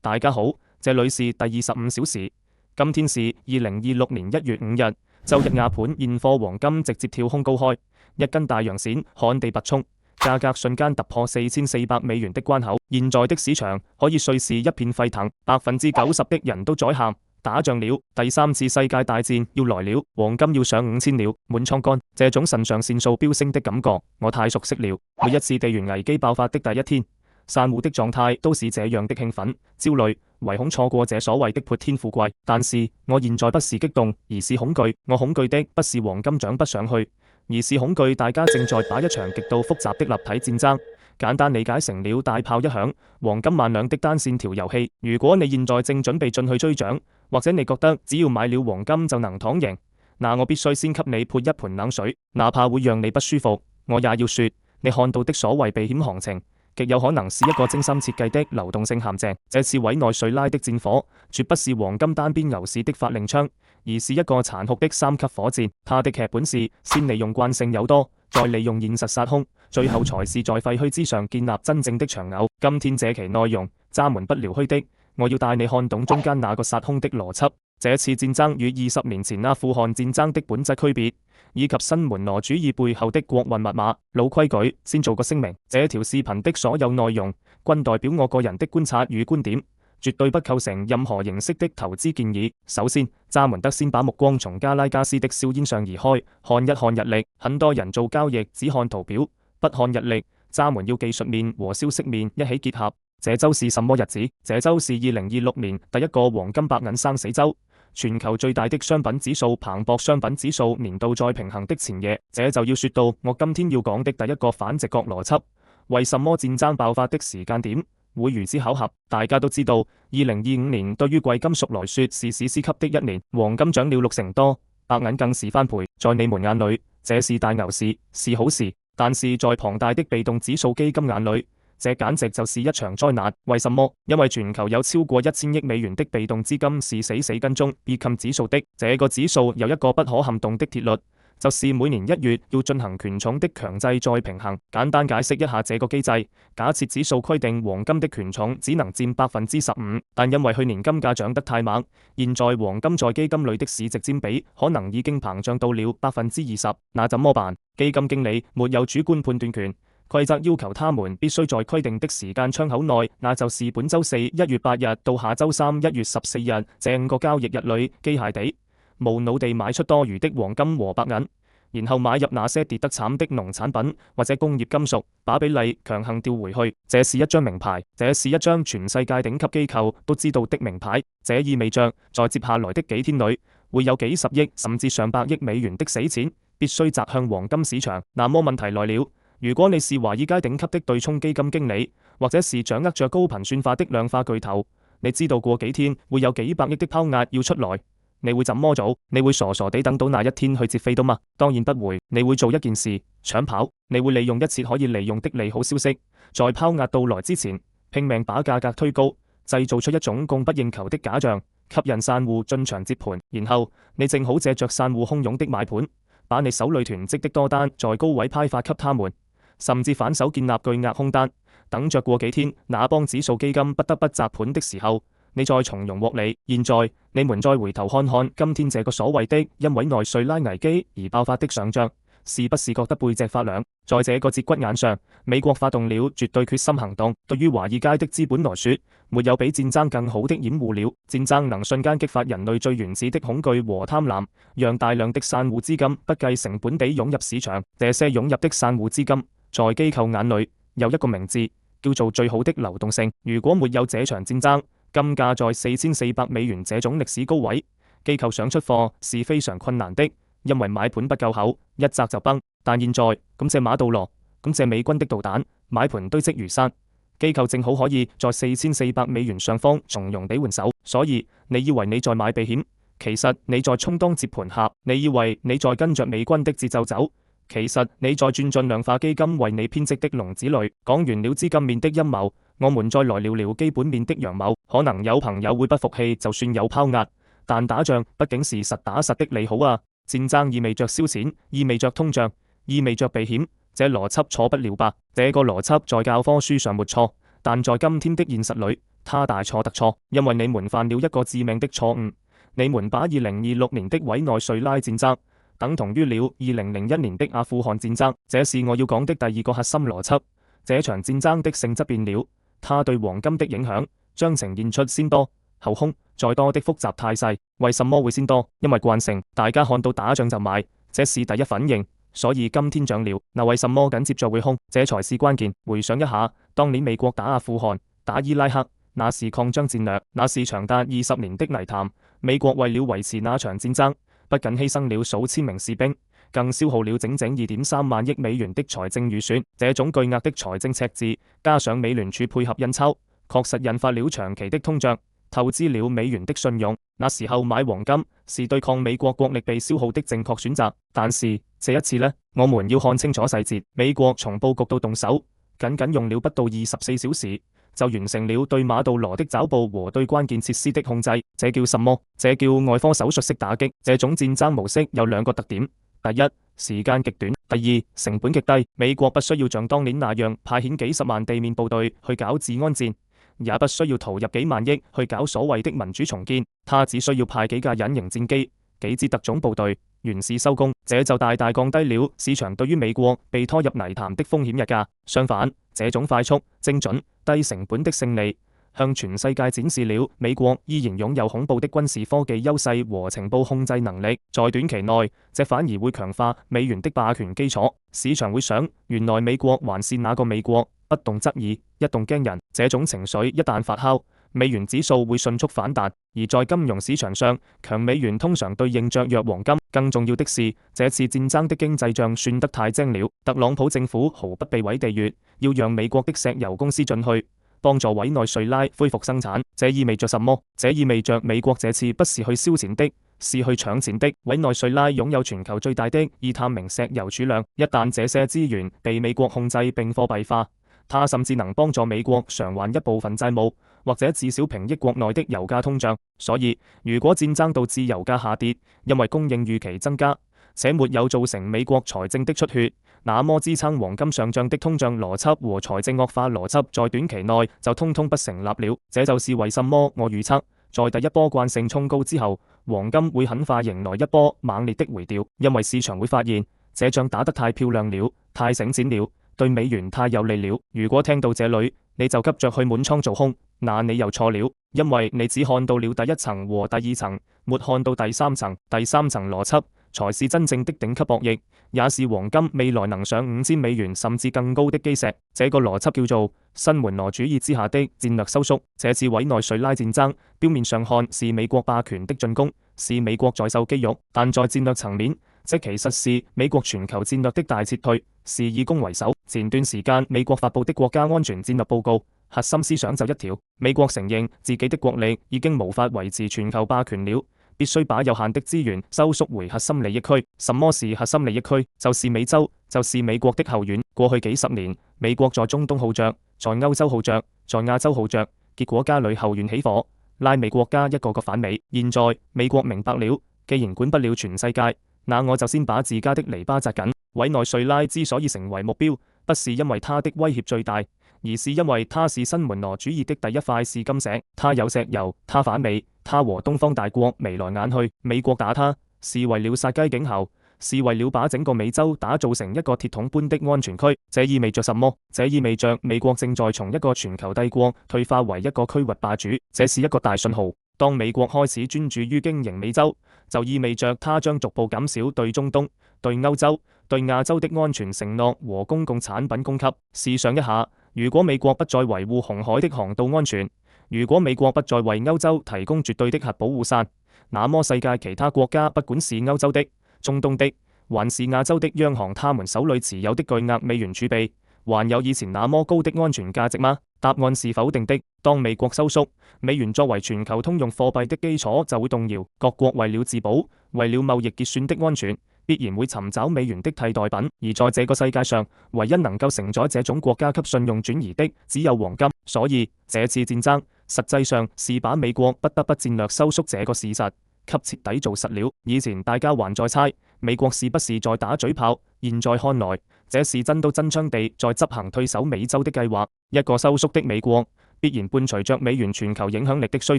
大家好，這裏是第25小時。今天是2026年1月5日，周一亞盤現貨黃金直接跳空高開，一根大陽線旱地拔衝，價格瞬間突破$4400的關口。現在的市場可以說是一片沸騰，90%的人都在喊打仗了，第三次世界大戰要來了，黃金要上5000了，滿倉乾。這種腎上腺素飆升的感覺，我太熟悉了。每一次地緣危機爆發的第一天，散戶的狀態都是這樣的興奮、焦慮，唯恐錯過這所謂的潑天富貴。但是我現在不是激動，而是恐懼。我恐懼的不是黃金漲不上去，而是恐懼大家正在打一場極度複雜的立體戰爭。簡單理解成了大炮一響，黃金萬兩的單線條遊戲。如果你現在正準備進去追漲，或者你覺得只要買了黃金就能躺贏，那我必須先給你潑一盆冷水，哪怕會讓你不舒服。我也要說，你看到的所謂避險行情，極有可能是一個精心設計的流動性陷阱。這次委內瑞拉的戰火絕不是黃金單邊牛市的發令槍，而是一個殘酷的3級火箭。它的劇本是先利用慣性誘多，再利用現實殺空，最後才是在廢墟之上建立真正的長牛。今天這期內容渣門不聊虛的，我要帶你看懂中間那個殺空的邏輯。這次戰爭與20年前阿富汗戰爭的本質區別，以及新門羅主義背後的國運密碼。老規矩，先做個聲明，這條視頻的所有內容均代表我個人的觀察與觀點，絕對不構成任何形式的投資建議。首先，渣門得先把目光從加拉加斯的硝煙上移開，看一看日曆。很多人做交易只看圖表，不看日曆。渣門要技術面和消息面一起結合。這週是什麼日子？這週是2026年第一個黃金白銀生死週。全球最大的商品指數彭博商品指數年度再平衡的前夜，這就要說到我今天要講的第一個反直覺邏輯。為什麼戰爭爆發的時間點會如此巧合？大家都知道，2025年對於貴金屬來說是史詩級的一年，黃金漲了60%多，白銀更是翻倍。在你們眼裏，這是大牛市，是好事，但是在龐大的被動指數基金眼裏，這簡直就是一場災難。為什麼？因為全球有超過1000億美元的被動資金是死跟蹤 Bitcoin 指數的。這個指數有一個不可撼動的鐵律，就是每年1月要進行權重的強制再平衡。簡單解釋一下這個機制：假設指數規定黃金的權重只能佔15%，但因為去年金價漲得太猛，現在黃金在基金裏的市值佔比可能已經膨脹到了20%，那怎麼辦？基金經理沒有主觀判斷權。規則要求他們必須在規定的時間窗口內，那就是本週四1月8日到下週三1月14日這5個交易日裏，機械地、無腦地買出多餘的黃金和白銀，然後買入那些跌得慘的農產品或者工業金屬，把比例強行調回去。這是一張名牌，這是一張全世界頂級機構都知道的名牌。這意味着在接下來的幾天裏，會有幾十億甚至上百億美元的死錢必須砸向黃金市場。那麼問題來了。如果你是華爾街頂級的對沖基金經理，或者是掌握着高頻算法的量化巨頭，你知道過幾天會有幾百億的拋壓要出來，你會怎麼做？你會傻傻地等到那一天去接飛刀嗎？當然不會，你會做一件事，搶跑。你會利用一切可以利用的利好消息，在拋壓到來之前，拼命把價格推高，製造出一種供不應求的假象，吸引散戶進場接盤，然後你正好借着散戶洶湧的買盤，把你手裏囤積的多單在高位派發給他們。甚至反手建立巨額空單，等着過幾天那幫指數基金不得不砸盤的時候，你再從容獲利。現在你們再回頭看看今天這個所謂的因委內瑞拉危機而爆發的上漲，是不是覺得背脊發涼？在這個節骨眼上，美國發動了絕對決心行動。對於華爾街的資本來說，沒有比戰爭更好的掩護了。戰爭能瞬間激發人類最原始的恐懼和貪婪，讓大量的散戶資金不計成本地湧入市場。這些湧入的散戶資金在機構眼裏有一個名字，叫做最好的流動性。如果沒有這場戰爭，金價在$4400這種歷史高位，機構想出貨是非常困難的，因為買盤不夠厚，一砸就崩。但現在感謝馬杜羅，感謝美軍的導彈，買盤堆積如山，機構正好可以在$4400上方從容地換手。所以你以為你在買避險，其實你在充當接盤俠；你以為你在跟着美軍的節奏走，其實你在轉進量化基金為你編織的籠子裏。講完了資金面的陰謀，我們再來聊聊基本面的陽謀。可能有朋友會不服氣，就算有拋壓，但打仗畢竟是實打實的利好啊！戰爭意味着燒錢，意味着通脹，意味着避險，這邏輯錯不了吧？這個邏輯在教科書上沒錯，但在今天的現實裏，他大錯特錯，因為你們犯了一個致命的錯誤，你們把2026年的委內瑞拉戰爭等同於了2001年的阿富汗戰爭，這是我要講的第二個核心邏輯。這場戰爭的性質變了，它對黃金的影響將呈現出先多後空再多的複雜態勢。為什麼會先多？因為慣性，大家看到打仗就買，這是第一反應，所以今天漲了。那為什麼緊接着會空？這才是關鍵。回想一下，當年美國打阿富汗、打伊拉克，那是擴張戰略，那是長達20年的泥潭。美國為了維持那場戰爭，不僅犧牲了數千名士兵，更消耗了整整2.3萬億美元的財政預算。這種巨額的財政赤字，加上美聯儲配合印鈔，確實引發了長期的通脹，透支了美元的信用。那時候買黃金是對抗美國國力被消耗的正確選擇。但是這一次呢，我們要看清楚細節。美國從佈局到動手，僅用了不到24小時，就完成了對馬杜羅的抓捕和對關鍵設施的控制。這叫什麼？這叫外科手術式打擊。這種戰爭模式有兩個特點：第一，時間極短；第二，成本極低。美國不需要像當年那樣派遣幾十萬地面部隊去搞治安戰，也不需要投入幾萬億去搞所謂的民主重建，他只需要派幾架隱形戰機、幾支特種部隊，完事收工。這就大大降低了市場對於美國被拖入泥潭的風險溢價。相反，這種快速、精準、低成本的勝利，向全世界展示了美國依然擁有恐怖的軍事科技優勢和情報控制能力。在短期內，這反而會強化美元的霸權基礎。市場會想，原來美國還是那個美國，不動則已，一動驚人。這種情緒一旦發酵，美元指數會迅速反彈。而在金融市場上，強美元通常對應着弱黃金。更重要的是，這次戰爭的經濟賬算得太精了。特朗普政府毫不避諱地說，要讓美國的石油公司進去，幫助委內瑞拉恢復生產。這意味着什麼？這意味着美國這次不是去燒錢的，是去搶錢的。委內瑞拉擁有全球最大的伊探明石油儲量，一旦這些資源被美國控制並貨幣化，它甚至能幫助美國償還一部分債務，或者至少平抑國內的油價通脹。所以，如果戰爭導致油價下跌，因為供應預期增加，且沒有造成美國財政的出血，那麼支撐黃金上漲的通脹邏輯和財政惡化邏輯在短期內就通通不成立了。這就是為什麼我預測，在第一波慣性衝高之後，黃金會很快迎來一波猛烈的回調，因為市場會發現這仗打得太漂亮了，太醒錢了，對美元太有利了。如果聽到這裡你就急着去滿倉做空，那你又錯了，因為你只看到了第一層和第二層，沒看到第三層。第三層邏輯才是真正的頂級博弈，也是黃金未來能上5000美元甚至更高的基石。這個邏輯叫做新門羅主義之下的戰略收縮。這次委內瑞拉戰爭表面上看是美國霸權的進攻，是美國在秀肌肉，但在戰略層面，這其實是美國全球戰略的大撤退，是以攻為守。前段時間美國發布的國家安全戰略報告，核心思想就一條：美國承認自己的國力已經無法維持全球霸權了，必須把有限的資源收縮回核心利益區。什麼是核心利益區？就是美洲，就是美國的後院。過去幾十年，美國在中東耗着，在歐洲耗着，在亞洲耗着，結果家裏後院起火，拉美國家一個個反美。現在美國明白了，既然管不了全世界，那我就先把自家的籬笆紮緊。委內瑞拉之所以成為目標，不是因為它的威脅最大，而是因為它是新門羅主義的第一塊試金石。它有石油，它反美，它和東方大國眉來眼去。美國打它是為了殺雞儆猴，是為了把整個美洲打造成一個鐵桶般的安全區。這意味着什麼？這意味着美國正在從一個全球帝國退化為一個區域霸主。這是一個大信號。當美國開始專注於經營美洲，就意味着它將逐步減少對中東、對歐洲、對亞洲的安全承諾和公共產品供給。試想一下，如果美國不再維護紅海的航道安全，如果美國不再為歐洲提供絕對的核保護傘，那麼世界其他國家，不管是歐洲的、中東的，還是亞洲的央行，他們手裏持有的巨額美元儲備，還有以前那麼高的安全價值嗎？答案是否定的。當美國收縮，美元作為全球通用貨幣的基礎就會動搖。各國為了自保，為了貿易結算的安全，必然會尋找美元的替代品。而在這個世界上，唯一能夠承載這種國家級信用轉移的，只有黃金。所以這次戰爭實際上是把美國不得不戰略收縮這個事實給徹底做實了。以前大家還在猜美國是不是在打嘴炮，現在看來，這是真刀真槍地在執行退守美洲的計劃。一個收縮的美國必然伴隨着美元全球影響力的衰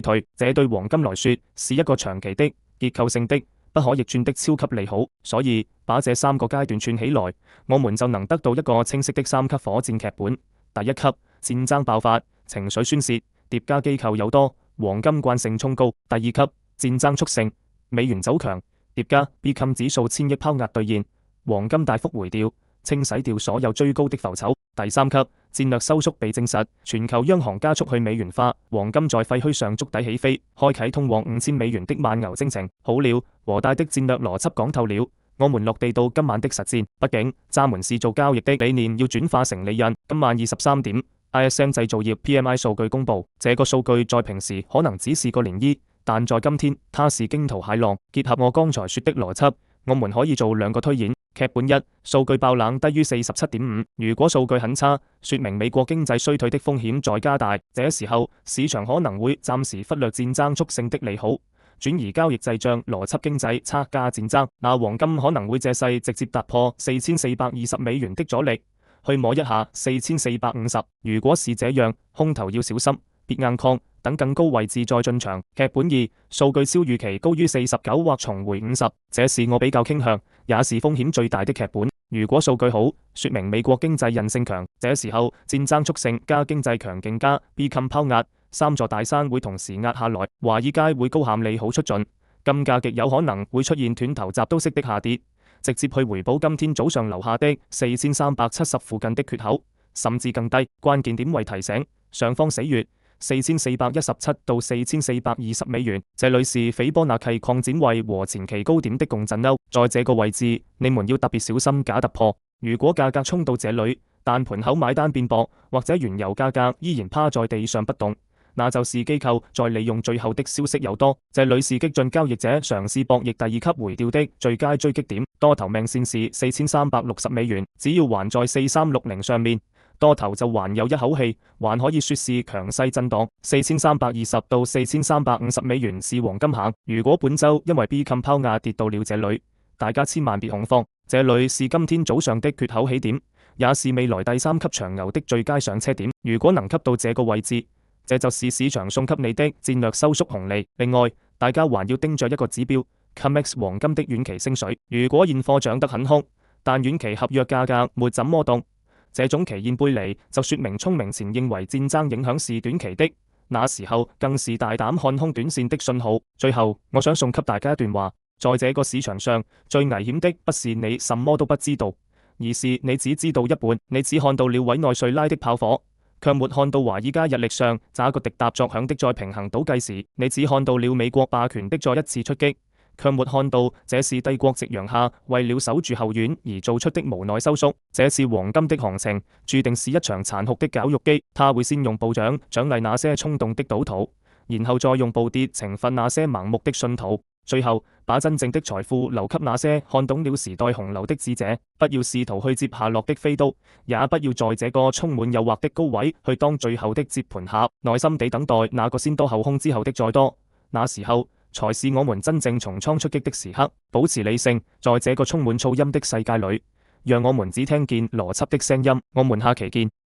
退，這對黃金來說是一個長期的、結構性的、不可逆轉的超級利好。所以把這三個階段串起來，我們就能得到一個清晰的三級火箭劇本。第一級，戰爭爆發，情緒宣洩，疊加機構有多，黃金慣性衝高。第二級，戰爭速勝，美元走強，疊加 Beckham 指數千億拋壓兌現，黃金大幅回調，清洗掉所有追高的浮醜。第三級，戰略收縮被證實，全球央行加速去美元化，黃金在廢墟上築底起飛，開啟通往$5000的慢牛征程。好了，和大的戰略邏輯講透了，我們落地到今晚的實戰。畢竟咱們是做交易的，理念要轉化成利潤。今晚23點，ISM 製造業 PMI 數據公布，這個數據在平時可能只是個漣漪，但在今天它是驚濤駭浪。結合我剛才說的邏輯，我們可以做兩個推演。劇本一，數據爆冷低於47.5，如果數據很差，說明美國經濟衰退的風險在加大，這時候市場可能會暫時忽略戰爭促成的利好，轉移交易滯脹邏輯，經濟差加戰爭，那黃金可能會借勢直接突破$4420的阻力，去摸一下4450。如果是這樣，空頭要小心，別硬抗，等更高位置再進場。劇本二，數據超預期高於49或重回50，這是我比較傾向，也是風險最大的劇本。如果數據好，說明美國經濟韌性強，這時候戰爭促成加經濟強勁加 Beckham 拋壓，三座大山會同時壓下來，華爾街會高喊利好出盡，金價極有可能會出現斷頭顫刀式的下跌，直接去回補今天早上留下的4370附近的缺口，甚至更低。關鍵點為提醒，上方死穴4417到$4420，這裏是斐波那契擴展位和前期高點的共振鈎，在這個位置你們要特別小心假突破。如果價格衝到這裏，但盤口買單變薄，或者原油價格依然趴在地上不動，那就是機構在利用最後的消息有多。這裏是激進交易者嘗試博弈第二級回調的最佳追擊點，多頭命線是$4360，只要還在4360上面，多頭就還有一口氣，還可以說是強勢震盪。4320到$4350是黃金行。如果本周因為 Beckham 拋壓跌到了這裏，大家千萬別恐慌，這裏是今天早上的缺口起點，也是未來第三級長牛的最佳上車點。如果能給到這個位置，這就是市場送給你的戰略收縮紅利。另外，大家還要盯着一個指標 COMEX 黃金的遠期升水。如果現貨漲得很兇，但遠期合約價格沒怎麼動，這種期現背離就說明聰明錢認為戰爭影響是短期的，那時候更是大膽看空短線的信號。最後，我想送給大家一段話，在這個市場上最危險的不是你什麼都不知道，而是你只知道一半，你只看到了委內瑞拉的炮火，卻沒看到華爾街日曆上這個滴答作響的再平衡倒計時，你只看到了美國霸權的再一次出擊，卻沒看到這是帝國夕陽下為了守住後院而做出的無奈收縮。這次黃金的行情注定是一場殘酷的絞肉機，他會先用暴漲獎勵那些衝動的賭徒，然後再用暴跌懲罰那些盲目的信徒，最後把真正的財富留給那些看懂了時代洪流的智者。不要試圖去接下落的飛刀，也不要在這個充滿誘惑的高位去當最後的接盤俠，耐心地等待那個先多後空之後的再多，那時候才是我們真正從倉出擊的時刻。保持理性，在這個充滿噪音的世界裏，讓我們只聽見邏輯的聲音。我們下期見。